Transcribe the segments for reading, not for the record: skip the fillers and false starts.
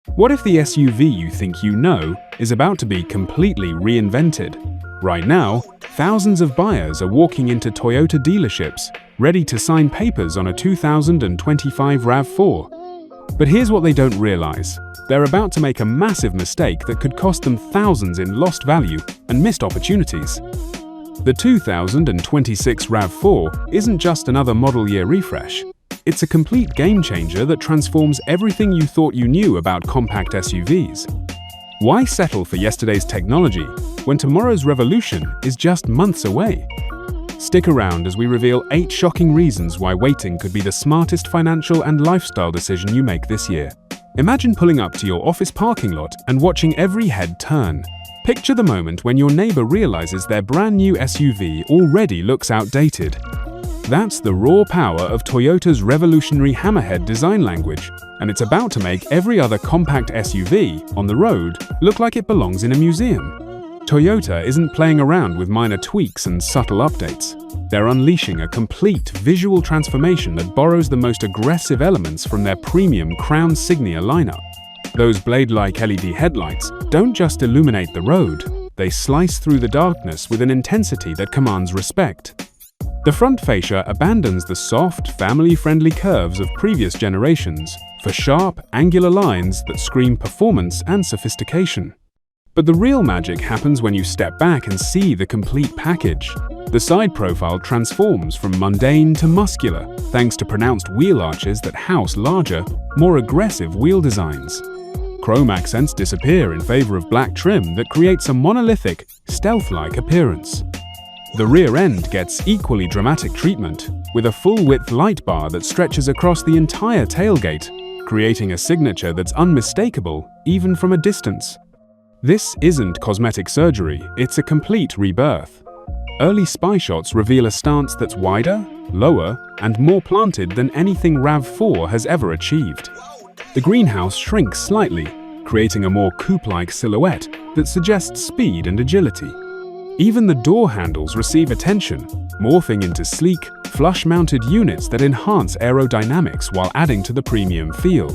What if the SUV you think you know is about to be completely reinvented? Right now, thousands of buyers are walking into Toyota dealerships, ready to sign papers on a 2025 RAV4. But here's what they don't realize. They're about to make a massive mistake that could cost them thousands in lost value and missed opportunities. The 2026 RAV4 isn't just another model year refresh. It's a complete game changer that transforms everything you thought you knew about compact SUVs. Why settle for yesterday's technology when tomorrow's revolution is just months away? Stick around as we reveal 8 shocking reasons why waiting could be the smartest financial and lifestyle decision you make this year. Imagine pulling up to your office parking lot and watching every head turn. Picture the moment when your neighbor realizes their brand new SUV already looks outdated. That's the raw power of Toyota's revolutionary hammerhead design language, and it's about to make every other compact SUV on the road look like it belongs in a museum. Toyota isn't playing around with minor tweaks and subtle updates. They're unleashing a complete visual transformation that borrows the most aggressive elements from their premium Crown Signia lineup. Those blade-like LED headlights don't just illuminate the road, they slice through the darkness with an intensity that commands respect. The front fascia abandons the soft, family-friendly curves of previous generations for sharp, angular lines that scream performance and sophistication. But the real magic happens when you step back and see the complete package. The side profile transforms from mundane to muscular, thanks to pronounced wheel arches that house larger, more aggressive wheel designs. Chrome accents disappear in favor of black trim that creates a monolithic, stealth-like appearance. The rear end gets equally dramatic treatment, with a full-width light bar that stretches across the entire tailgate, creating a signature that's unmistakable even from a distance. This isn't cosmetic surgery, it's a complete rebirth. Early spy shots reveal a stance that's wider, lower, and more planted than anything RAV4 has ever achieved. The greenhouse shrinks slightly, creating a more coupe-like silhouette that suggests speed and agility. Even the door handles receive attention, morphing into sleek, flush-mounted units that enhance aerodynamics while adding to the premium feel.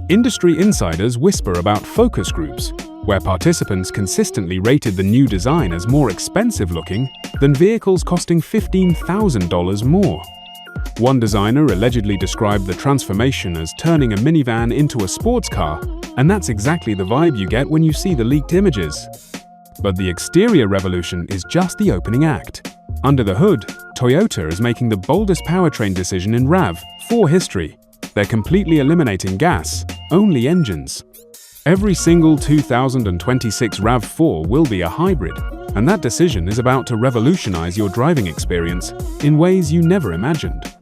Industry insiders whisper about focus groups, where participants consistently rated the new design as more expensive-looking than vehicles costing $15,000 more. One designer allegedly described the transformation as turning a minivan into a sports car, and that's exactly the vibe you get when you see the leaked images. But the exterior revolution is just the opening act. Under the hood, Toyota is making the boldest powertrain decision in RAV4 history. They're completely eliminating gas, only engines. Every single 2026 RAV4 will be a hybrid, and that decision is about to revolutionize your driving experience in ways you never imagined.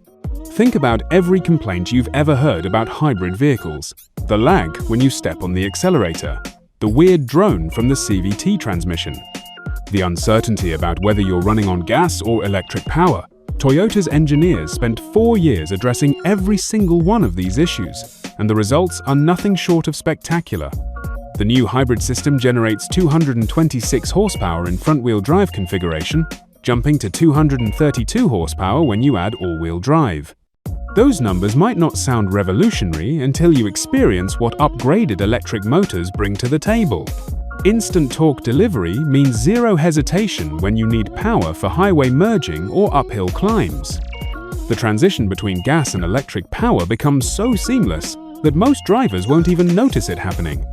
Think about every complaint you've ever heard about hybrid vehicles. The lag when you step on the accelerator, the weird drone from the CVT transmission, the uncertainty about whether you're running on gas or electric power. Toyota's engineers spent 4 years addressing every single one of these issues, and the results are nothing short of spectacular. The new hybrid system generates 226 horsepower in front-wheel drive configuration, jumping to 232 horsepower when you add all-wheel drive. Those numbers might not sound revolutionary until you experience what upgraded electric motors bring to the table. Instant torque delivery means zero hesitation when you need power for highway merging or uphill climbs. The transition between gas and electric power becomes so seamless that most drivers won't even notice it happening.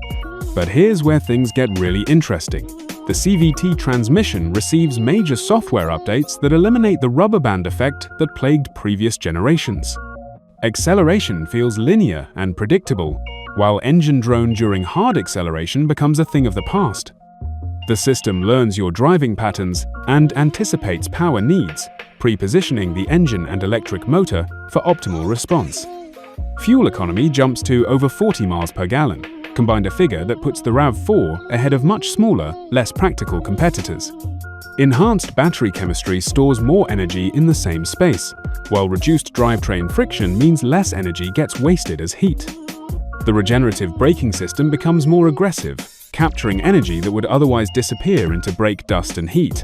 But here's where things get really interesting. The CVT transmission receives major software updates that eliminate the rubber band effect that plagued previous generations. Acceleration feels linear and predictable, while engine drone during hard acceleration becomes a thing of the past. The system learns your driving patterns and anticipates power needs, pre-positioning the engine and electric motor for optimal response. Fuel economy jumps to over 40 miles per gallon, combined a figure that puts the RAV4 ahead of much smaller, less practical competitors. Enhanced battery chemistry stores more energy in the same space, while reduced drivetrain friction means less energy gets wasted as heat. The regenerative braking system becomes more aggressive, capturing energy that would otherwise disappear into brake dust and heat.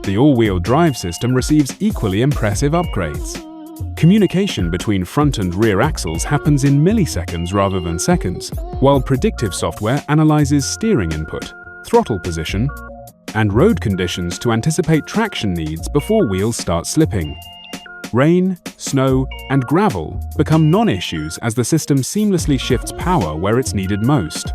The all-wheel drive system receives equally impressive upgrades. Communication between front and rear axles happens in milliseconds rather than seconds, while predictive software analyzes steering input, throttle position, and road conditions to anticipate traction needs before wheels start slipping. Rain, snow, and gravel become non-issues as the system seamlessly shifts power where it's needed most.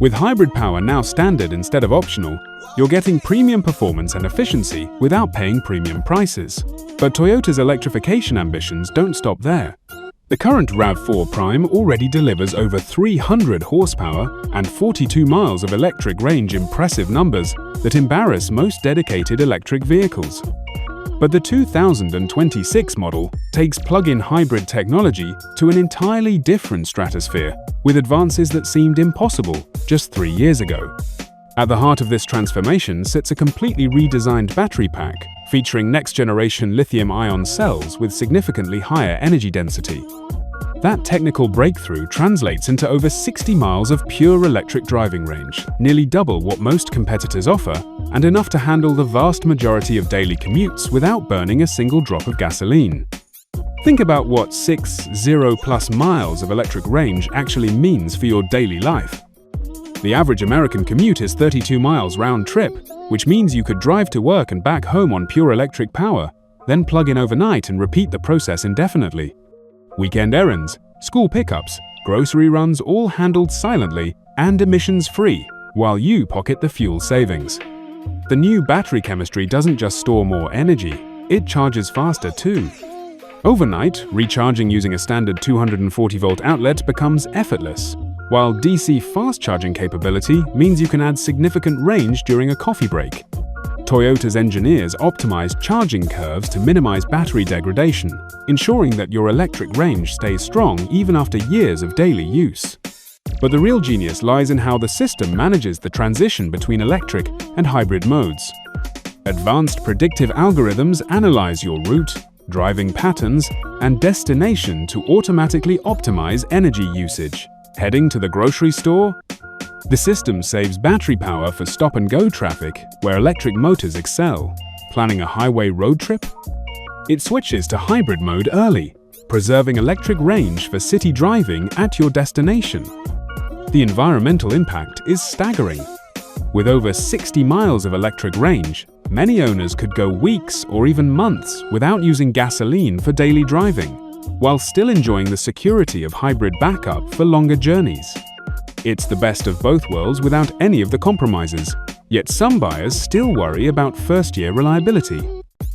With hybrid power now standard instead of optional, you're getting premium performance and efficiency without paying premium prices. But Toyota's electrification ambitions don't stop there. The current RAV4 Prime already delivers over 300 horsepower and 42 miles of electric range, impressive numbers that embarrass most dedicated electric vehicles. But the 2026 model takes plug-in hybrid technology to an entirely different stratosphere, with advances that seemed impossible just 3 years ago. At the heart of this transformation sits a completely redesigned battery pack, featuring next-generation lithium-ion cells with significantly higher energy density. That technical breakthrough translates into over 60 miles of pure electric driving range, nearly double what most competitors offer, and enough to handle the vast majority of daily commutes without burning a single drop of gasoline. Think about what 60+ miles of electric range actually means for your daily life. The average American commute is 32 miles round trip, which means you could drive to work and back home on pure electric power, then plug in overnight and repeat the process indefinitely. Weekend errands, school pickups, grocery runs, all handled silently and emissions-free, while you pocket the fuel savings. The new battery chemistry doesn't just store more energy, it charges faster too. Overnight, recharging using a standard 240-volt outlet becomes effortless, while DC fast charging capability means you can add significant range during a coffee break. Toyota's engineers optimize charging curves to minimize battery degradation, ensuring that your electric range stays strong even after years of daily use. But the real genius lies in how the system manages the transition between electric and hybrid modes. Advanced predictive algorithms analyze your route, driving patterns, and destination to automatically optimize energy usage. Heading to the grocery store? The system saves battery power for stop-and-go traffic, where electric motors excel. Planning a highway road trip? It switches to hybrid mode early, preserving electric range for city driving at your destination. The environmental impact is staggering. With over 60 miles of electric range, many owners could go weeks or even months without using gasoline for daily driving, while still enjoying the security of hybrid backup for longer journeys. It's the best of both worlds without any of the compromises, yet some buyers still worry about first-year reliability.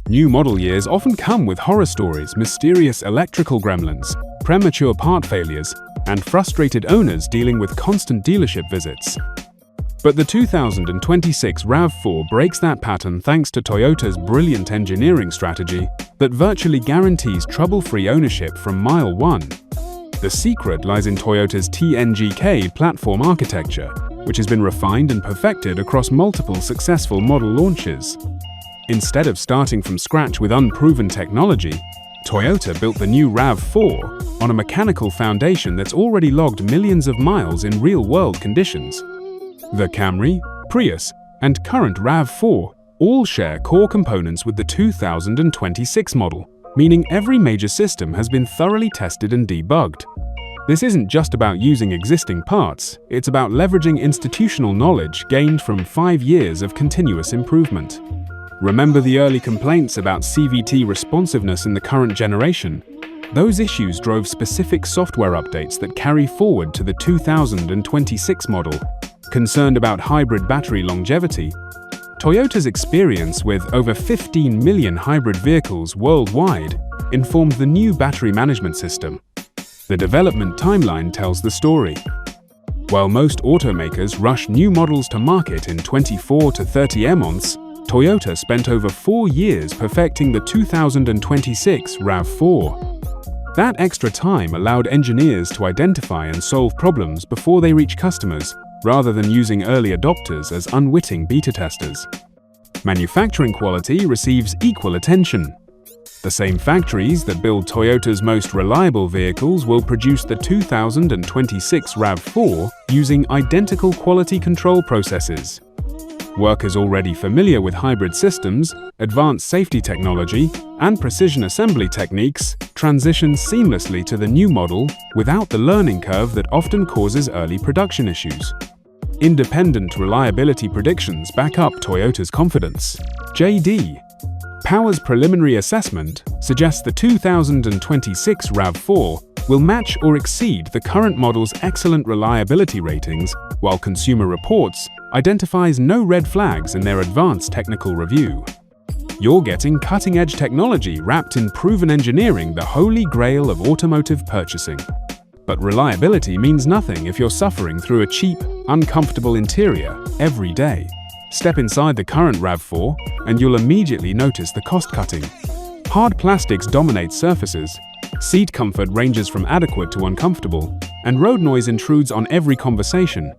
New model years often come with horror stories, mysterious electrical gremlins, premature part failures, and frustrated owners dealing with constant dealership visits. But the 2026 RAV4 breaks that pattern thanks to Toyota's brilliant engineering strategy that virtually guarantees trouble-free ownership from mile one. The secret lies in Toyota's TNGK platform architecture, which has been refined and perfected across multiple successful model launches. Instead of starting from scratch with unproven technology, Toyota built the new RAV4 on a mechanical foundation that's already logged millions of miles in real-world conditions. The Camry, Prius, and current RAV4 all share core components with the 2026 model, meaning every major system has been thoroughly tested and debugged. This isn't just about using existing parts, it's about leveraging institutional knowledge gained from 5 years of continuous improvement. Remember the early complaints about CVT responsiveness in the current generation? Those issues drove specific software updates that carry forward to the 2026 model. Concerned about hybrid battery longevity? Toyota's experience with over 15 million hybrid vehicles worldwide informed the new battery management system. The development timeline tells the story. While most automakers rush new models to market in 24 to 30 months, Toyota spent over 4 years perfecting the 2026 RAV4. That extra time allowed engineers to identify and solve problems before they reach customers, rather than using early adopters as unwitting beta testers. Manufacturing quality receives equal attention. The same factories that build Toyota's most reliable vehicles will produce the 2026 RAV4 using identical quality control processes. Workers already familiar with hybrid systems, advanced safety technology, and precision assembly techniques transition seamlessly to the new model without the learning curve that often causes early production issues. Independent reliability predictions back up Toyota's confidence. JD Power's preliminary assessment suggests the 2026 RAV4 will match or exceed the current model's excellent reliability ratings, while Consumer Reports identifies no red flags in their advanced technical review. You're getting cutting-edge technology wrapped in proven engineering, the holy grail of automotive purchasing. But reliability means nothing if you're suffering through a cheap, uncomfortable interior every day. Step inside the current RAV4 and you'll immediately notice the cost-cutting. Hard plastics dominate surfaces, seat comfort ranges from adequate to uncomfortable, and road noise intrudes on every conversation.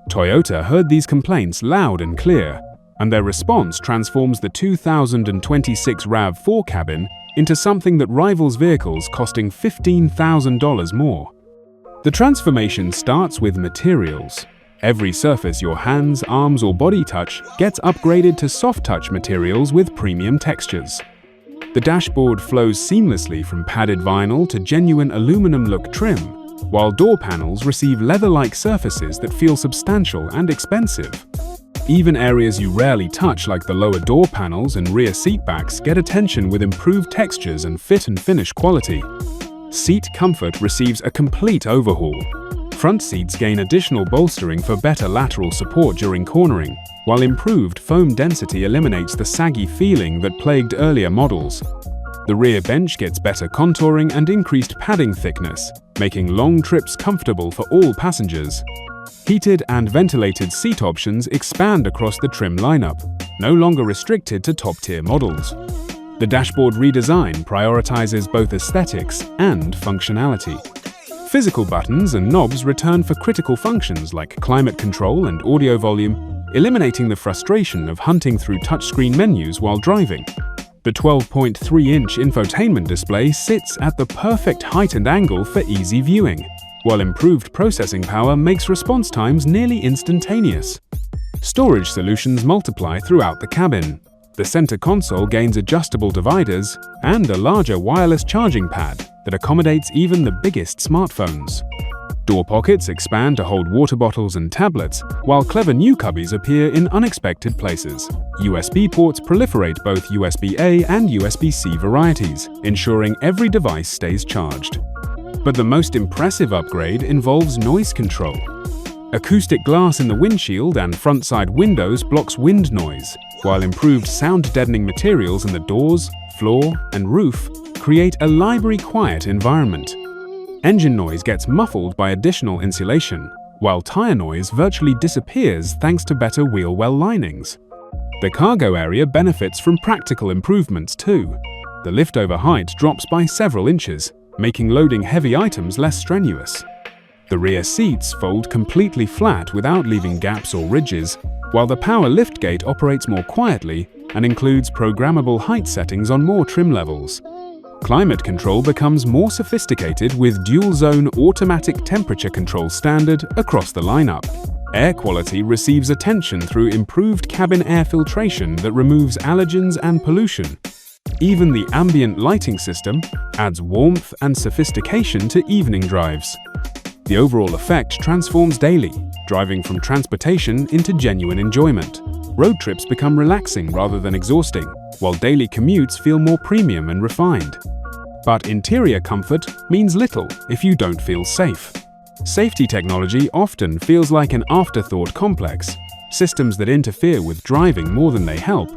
Toyota heard these complaints loud and clear, and their response transforms the 2026 RAV4 cabin into something that rivals vehicles costing $15,000 more. The transformation starts with materials. Every surface your hands, arms, or body touch gets upgraded to soft-touch materials with premium textures. The dashboard flows seamlessly from padded vinyl to genuine aluminum-look trim, while door panels receive leather-like surfaces that feel substantial and expensive. Even areas you rarely touch, like the lower door panels and rear seatbacks, get attention with improved textures and fit and finish quality. Seat comfort receives a complete overhaul. Front seats gain additional bolstering for better lateral support during cornering, while improved foam density eliminates the saggy feeling that plagued earlier models. The rear bench gets better contouring and increased padding thickness, making long trips comfortable for all passengers. Heated and ventilated seat options expand across the trim lineup, no longer restricted to top-tier models. The dashboard redesign prioritizes both aesthetics and functionality. Physical buttons and knobs return for critical functions like climate control and audio volume, eliminating the frustration of hunting through touchscreen menus while driving. The 12.3-inch infotainment display sits at the perfect height and angle for easy viewing, while improved processing power makes response times nearly instantaneous. Storage solutions multiply throughout the cabin. The center console gains adjustable dividers and a larger wireless charging pad that accommodates even the biggest smartphones. Door pockets expand to hold water bottles and tablets, while clever new cubbies appear in unexpected places. USB ports proliferate both USB-A and USB-C varieties, ensuring every device stays charged. But the most impressive upgrade involves noise control. Acoustic glass in the windshield and front side windows blocks wind noise, while improved sound-deadening materials in the doors, floor, and roof create a library-quiet environment. Engine noise gets muffled by additional insulation, while tire noise virtually disappears thanks to better wheel well linings. The cargo area benefits from practical improvements too. The liftover height drops by several inches, making loading heavy items less strenuous. The rear seats fold completely flat without leaving gaps or ridges, while the power liftgate operates more quietly and includes programmable height settings on more trim levels. Climate control becomes more sophisticated with dual-zone automatic temperature control standard across the lineup. Air quality receives attention through improved cabin air filtration that removes allergens and pollution. Even the ambient lighting system adds warmth and sophistication to evening drives. The overall effect transforms daily, driving from transportation into genuine enjoyment. Road trips become relaxing rather than exhausting, while daily commutes feel more premium and refined. But interior comfort means little if you don't feel safe. Safety technology often feels like an afterthought complex, systems that interfere with driving more than they help.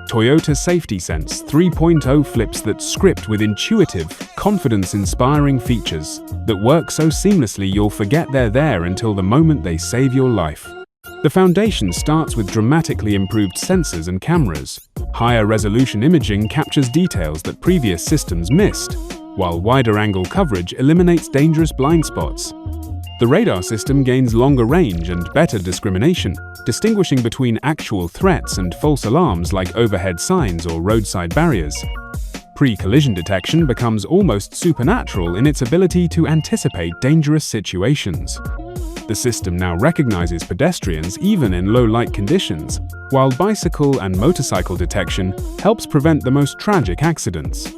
Toyota Safety Sense 3.0 flips that script with intuitive, confidence-inspiring features that work so seamlessly you'll forget they're there until the moment they save your life. The foundation starts with dramatically improved sensors and cameras. Higher resolution imaging captures details that previous systems missed, while wider angle coverage eliminates dangerous blind spots. The radar system gains longer range and better discrimination, distinguishing between actual threats and false alarms like overhead signs or roadside barriers. Pre-collision detection becomes almost supernatural in its ability to anticipate dangerous situations. The system now recognizes pedestrians even in low light conditions, while bicycle and motorcycle detection helps prevent the most tragic accidents.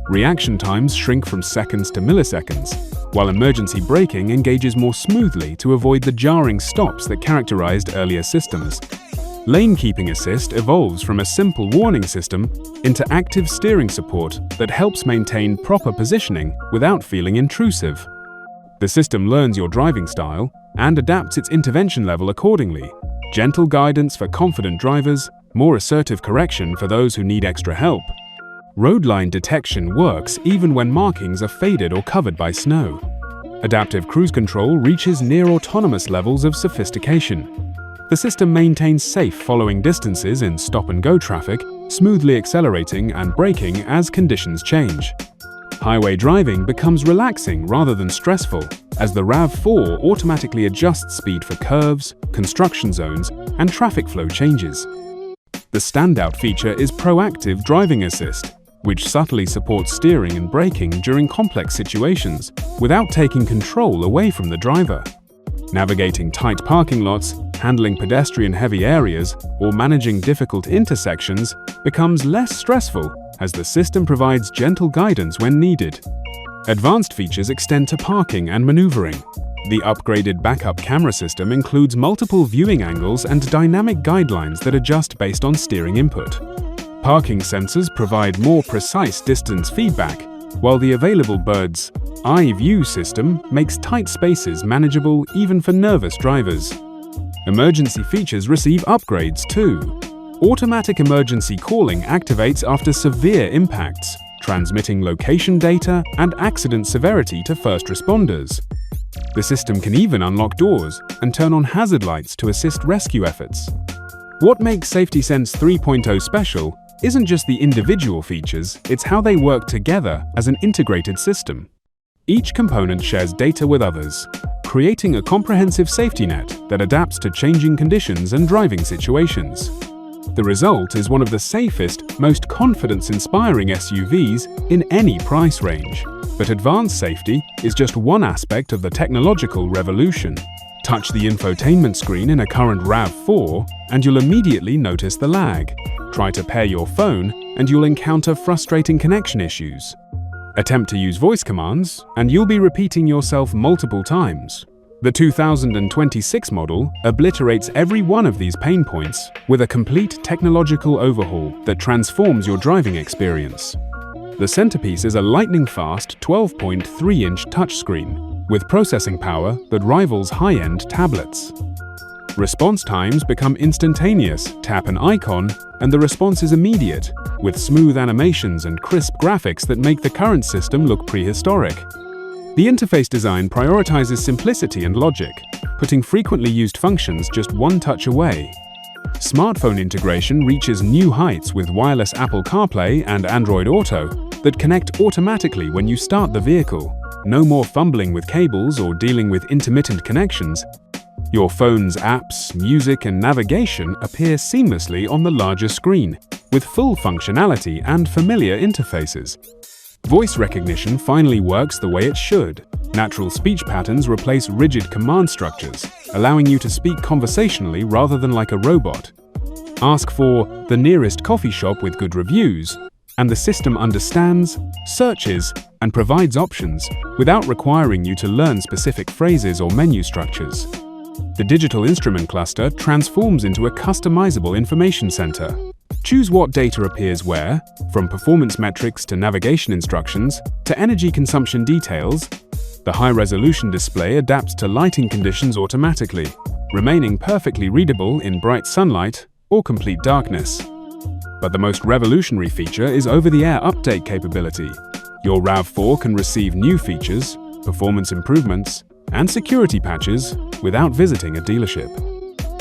Reaction times shrink from seconds to milliseconds, while emergency braking engages more smoothly to avoid the jarring stops that characterized earlier systems. Lane keeping assist evolves from a simple warning system into active steering support that helps maintain proper positioning without feeling intrusive. The system learns your driving style and adapts its intervention level accordingly. Gentle guidance for confident drivers, more assertive correction for those who need extra help. Road line detection works even when markings are faded or covered by snow. Adaptive cruise control reaches near autonomous levels of sophistication. The system maintains safe following distances in stop-and-go traffic, smoothly accelerating and braking as conditions change. Highway driving becomes relaxing rather than stressful, as the RAV4 automatically adjusts speed for curves, construction zones, and traffic flow changes. The standout feature is proactive driving assist, which subtly supports steering and braking during complex situations without taking control away from the driver. Navigating tight parking lots, handling pedestrian-heavy areas, or managing difficult intersections becomes less stressful as the system provides gentle guidance when needed. Advanced features extend to parking and maneuvering. The upgraded backup camera system includes multiple viewing angles and dynamic guidelines that adjust based on steering input. Parking sensors provide more precise distance feedback, while the available bird's eye view system makes tight spaces manageable even for nervous drivers. Emergency features receive upgrades too. Automatic emergency calling activates after severe impacts, transmitting location data and accident severity to first responders. The system can even unlock doors and turn on hazard lights to assist rescue efforts. What makes Safety Sense 3.0 special isn't just the individual features, it's how they work together as an integrated system. Each component shares data with others, creating a comprehensive safety net that adapts to changing conditions and driving situations. The result is one of the safest, most confidence-inspiring SUVs in any price range. But advanced safety is just one aspect of the technological revolution. Touch the infotainment screen in a current RAV4 and you'll immediately notice the lag. Try to pair your phone and you'll encounter frustrating connection issues. Attempt to use voice commands and you'll be repeating yourself multiple times. The 2026 model obliterates every one of these pain points with a complete technological overhaul that transforms your driving experience. The centerpiece is a lightning-fast 12.3-inch touchscreen with processing power that rivals high-end tablets. Response times become instantaneous. Tap an icon and the response is immediate, with smooth animations and crisp graphics that make the current system look prehistoric. The interface design prioritizes simplicity and logic, putting frequently used functions just one touch away. Smartphone integration reaches new heights with wireless Apple CarPlay and Android Auto that connect automatically when you start the vehicle. No more fumbling with cables or dealing with intermittent connections. Your phone's apps, music, and navigation appear seamlessly on the larger screen, with full functionality and familiar interfaces. Voice recognition finally works the way it should. Natural speech patterns replace rigid command structures, allowing you to speak conversationally rather than like a robot. Ask for the nearest coffee shop with good reviews, and the system understands, searches, and provides options without requiring you to learn specific phrases or menu structures. The digital instrument cluster transforms into a customizable information center. Choose what data appears where, from performance metrics to navigation instructions to energy consumption details. The high-resolution display adapts to lighting conditions automatically, remaining perfectly readable in bright sunlight or complete darkness. But the most revolutionary feature is over-the-air update capability. Your RAV4 can receive new features, performance improvements, and security patches without visiting a dealership.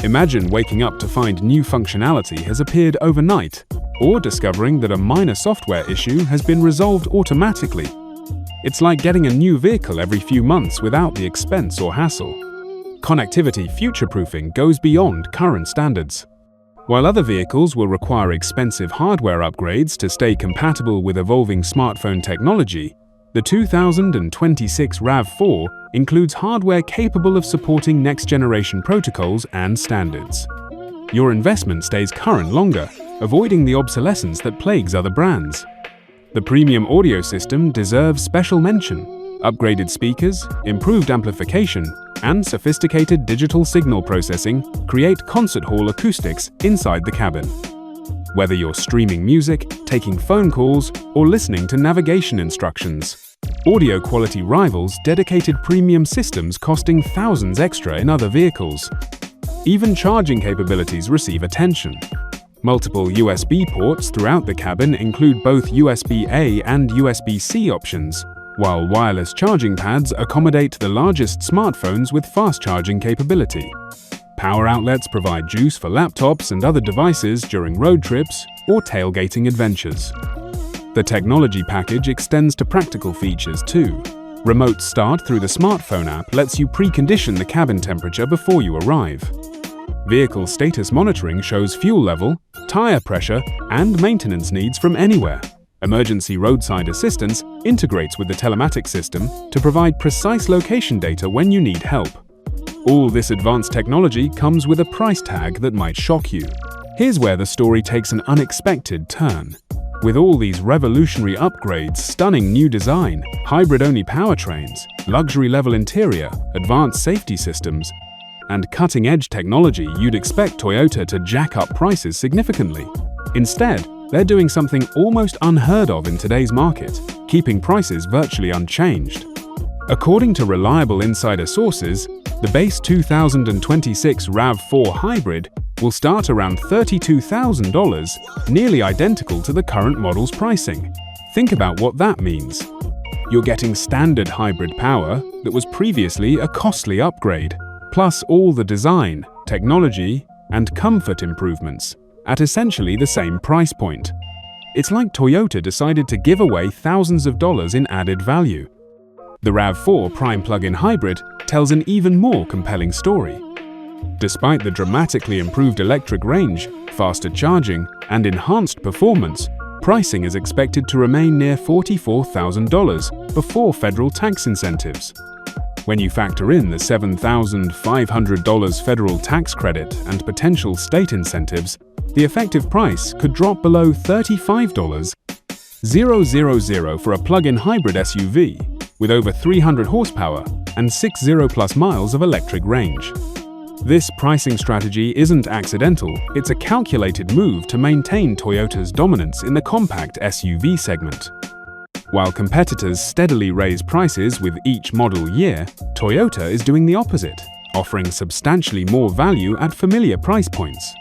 Imagine waking up to find new functionality has appeared overnight, or discovering that a minor software issue has been resolved automatically. It's like getting a new vehicle every few months without the expense or hassle. Connectivity future-proofing goes beyond current standards. While other vehicles will require expensive hardware upgrades to stay compatible with evolving smartphone technology, The 2026 RAV4 includes hardware capable of supporting next-generation protocols and standards. Your investment stays current longer, avoiding the obsolescence that plagues other brands. The premium audio system deserves special mention. Upgraded speakers, improved amplification, and sophisticated digital signal processing create concert hall acoustics inside the cabin. Whether you're streaming music, taking phone calls, or listening to navigation instructions, audio quality rivals dedicated premium systems costing thousands extra in other vehicles. Even charging capabilities receive attention. Multiple USB ports throughout the cabin include both USB-A and USB-C options, while wireless charging pads accommodate the largest smartphones with fast charging capability. Power outlets provide juice for laptops and other devices during road trips or tailgating adventures. The technology package extends to practical features too. Remote start through the smartphone app lets you precondition the cabin temperature before you arrive. Vehicle status monitoring shows fuel level, tire pressure, and maintenance needs from anywhere. Emergency roadside assistance integrates with the telematics system to provide precise location data when you need help. All this advanced technology comes with a price tag that might shock you. Here's where the story takes an unexpected turn. With all these revolutionary upgrades, stunning new design, hybrid-only powertrains, luxury-level interior, advanced safety systems, and cutting-edge technology, you'd expect Toyota to jack up prices significantly. Instead, they're doing something almost unheard of in today's market, keeping prices virtually unchanged. According to reliable insider sources, the base 2026 RAV4 Hybrid will start around $32,000, nearly identical to the current model's pricing. Think about what that means. You're getting standard hybrid power that was previously a costly upgrade, plus all the design, technology, and comfort improvements at essentially the same price point. It's like Toyota decided to give away thousands of dollars in added value. The RAV4 Prime plug-in hybrid tells an even more compelling story. Despite the dramatically improved electric range, faster charging, and enhanced performance, pricing is expected to remain near $44,000 before federal tax incentives. When you factor in the $7,500 federal tax credit and potential state incentives, the effective price could drop below $35,000 for a plug-in hybrid SUV with over 300 horsepower and 60+ miles of electric range. This pricing strategy isn't accidental, it's a calculated move to maintain Toyota's dominance in the compact SUV segment. While competitors steadily raise prices with each model year, Toyota is doing the opposite, offering substantially more value at familiar price points.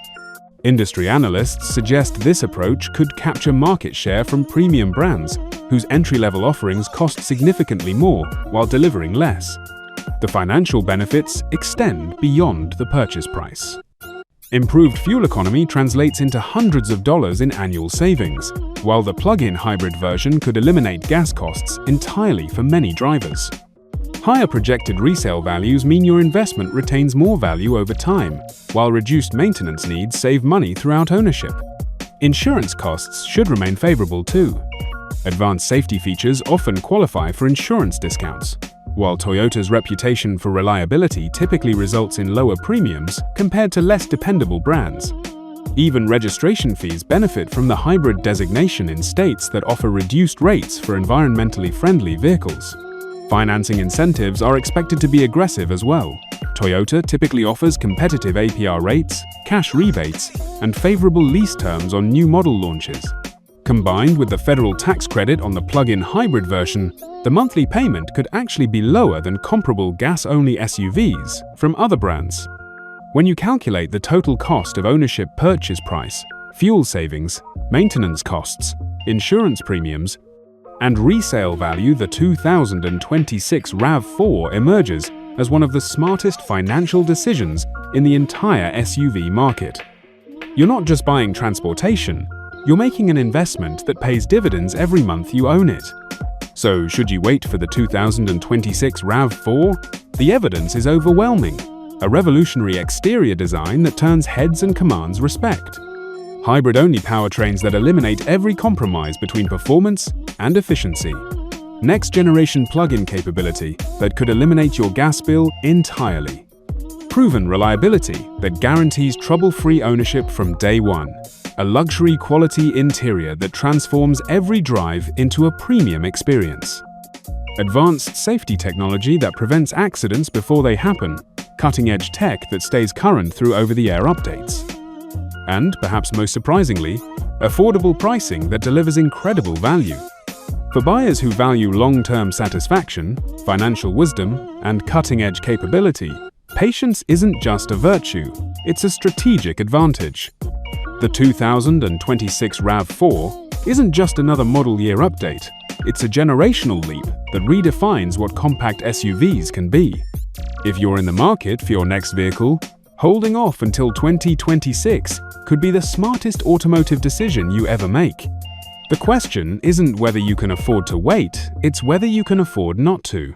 Industry analysts suggest this approach could capture market share from premium brands whose entry-level offerings cost significantly more while delivering less. The financial benefits extend beyond the purchase price. Improved fuel economy translates into hundreds of dollars in annual savings, while the plug-in hybrid version could eliminate gas costs entirely for many drivers. Higher projected resale values mean your investment retains more value over time, while reduced maintenance needs save money throughout ownership. Insurance costs should remain favorable too. Advanced safety features often qualify for insurance discounts, while Toyota's reputation for reliability typically results in lower premiums compared to less dependable brands. Even registration fees benefit from the hybrid designation in states that offer reduced rates for environmentally friendly vehicles. Financing incentives are expected to be aggressive as well. Toyota typically offers competitive APR rates, cash rebates, and favorable lease terms on new model launches. Combined with the federal tax credit on the plug-in hybrid version, the monthly payment could actually be lower than comparable gas-only SUVs from other brands. When you calculate the total cost of ownership purchase price, fuel savings, maintenance costs, insurance premiums, and resale value, the 2026 RAV4 emerges as one of the smartest financial decisions in the entire SUV market. You're not just buying transportation, you're making an investment that pays dividends every month you own it. So, should you wait for the 2026 RAV4? The evidence is overwhelming. A revolutionary exterior design that turns heads and commands respect. Hybrid-only powertrains that eliminate every compromise between performance and efficiency. Next-generation plug-in capability that could eliminate your gas bill entirely. Proven reliability that guarantees trouble-free ownership from day one. A luxury quality interior that transforms every drive into a premium experience. Advanced safety technology that prevents accidents before they happen. Cutting-edge tech that stays current through over-the-air updates. And, perhaps most surprisingly, affordable pricing that delivers incredible value. For buyers who value long-term satisfaction, financial wisdom, and cutting-edge capability, patience isn't just a virtue, it's a strategic advantage. The 2026 RAV4 isn't just another model year update, it's a generational leap that redefines what compact SUVs can be. If you're in the market for your next vehicle, holding off until 2026 could be the smartest automotive decision you ever make. The question isn't whether you can afford to wait, it's whether you can afford not to.